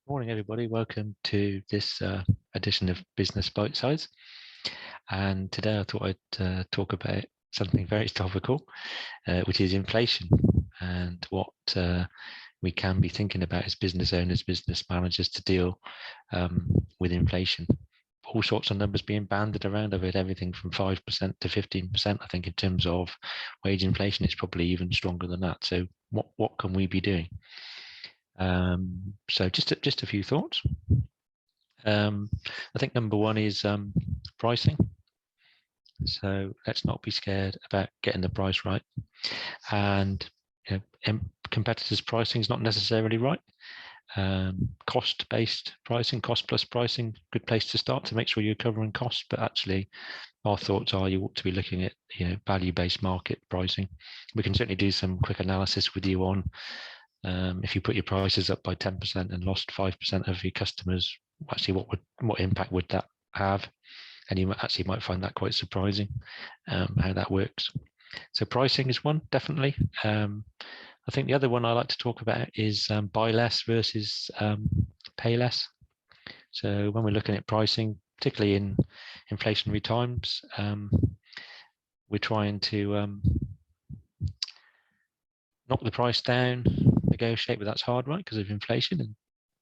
Morning, everybody. Welcome to this edition of Business Bitesize. And today I thought I'd talk about something very topical, which is inflation and what we can be thinking about as business owners, business managers to deal with inflation. All sorts of numbers being banded around. I've heard everything from 5% to 15%. I think in terms of wage inflation, it's probably even stronger than that. So what can we be doing? So just a few thoughts. I think number one is pricing. So let's not be scared about getting the price right. And competitors' pricing is not necessarily right. Cost-based pricing, cost plus pricing, good place to start to make sure you're covering costs. But actually, our thoughts are you ought to be looking at value-based market pricing. We can certainly do some quick analysis with you on if you put your prices up by 10% and lost 5% of your customers, actually what impact would that have? And you actually might find that quite surprising how that works. So pricing is one, definitely. I think the other one I like to talk about is buy less versus pay less. So when we're looking at pricing, particularly in inflationary times, we're trying to knock the price down, negotiate, but that's hard, right? Because of inflation and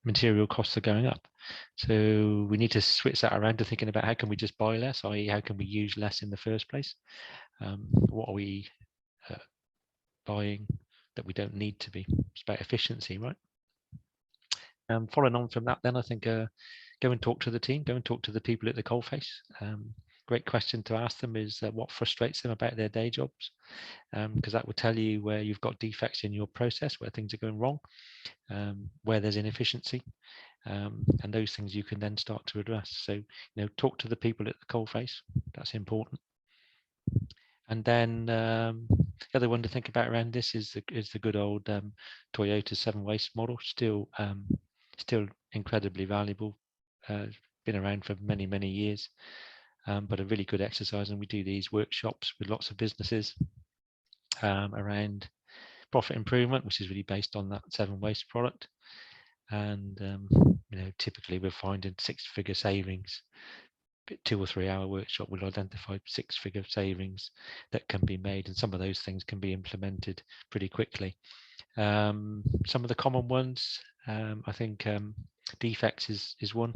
material costs are going up. So we need to switch that around to thinking about how can we just buy less, i.e. how can we use less in the first place? What are we buying that we don't need to be? It's about efficiency, right? Following on from that, then I think go and talk to the team, go and talk to the people at the coalface. Great question to ask them is what frustrates them about their day jobs, because that will tell you where you've got defects in your process, where things are going wrong, where there's inefficiency, and those things you can then start to address. So, talk to the people at the coalface. That's important. And then the other one to think about around this is the good old Toyota 7 waste model. Still incredibly valuable. Been around for many years, but a really good exercise. And we do these workshops with lots of businesses around profit improvement, which is really based on that 7 waste product. And typically we're finding 6-figure savings. 2 or 3 hour workshop will identify 6-figure savings that can be made, and some of those things can be implemented pretty quickly. Some of the common ones, I think defects is one.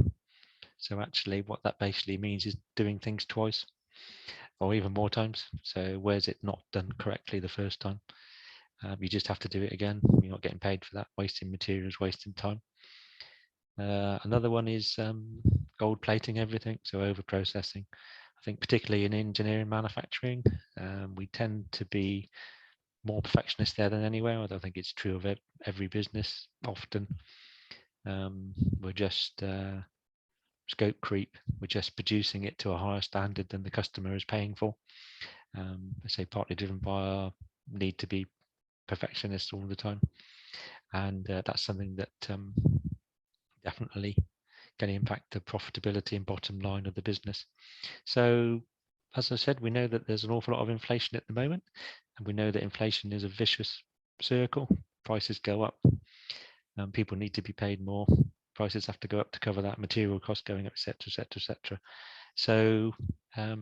So actually what that basically means is doing things twice or even more times. So where's it not done correctly the first time? You just have to do it again. You're not getting paid for that, wasting materials, wasting time. Another one is gold plating everything, so over processing. I think particularly in engineering manufacturing, we tend to be more perfectionist there than anywhere. I don't think it's true of every business. Often we're just scope creep. We're just producing it to a higher standard than the customer is paying for. I say partly driven by our need to be perfectionists all the time, and that's something that definitely can impact the profitability and bottom line of the business. So, as I said, we know that there's an awful lot of inflation at the moment, and we know that inflation is a vicious circle. Prices go up, people need to be paid more. Prices have to go up to cover that. Material costs going up, etc. So, I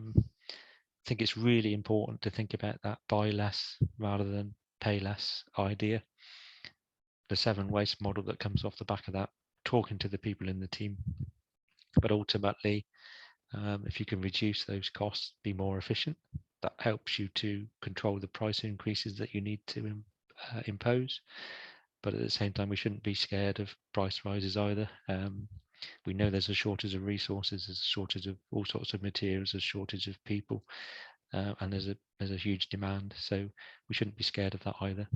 think it's really important to think about that buy less rather than pay less idea. The 7 waste model that comes off the back of that, talking to the people in the team. But ultimately, if you can reduce those costs, be more efficient, that helps you to control the price increases that you need to impose. But at the same time, we shouldn't be scared of price rises either. We know there's a shortage of resources, there's a shortage of all sorts of materials, there's a shortage of people, and there's a huge demand. So we shouldn't be scared of that either.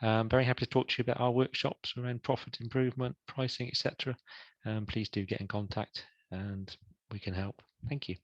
I'm very happy to talk to you about our workshops around profit improvement, pricing, etc. Please do get in contact and we can help. Thank you.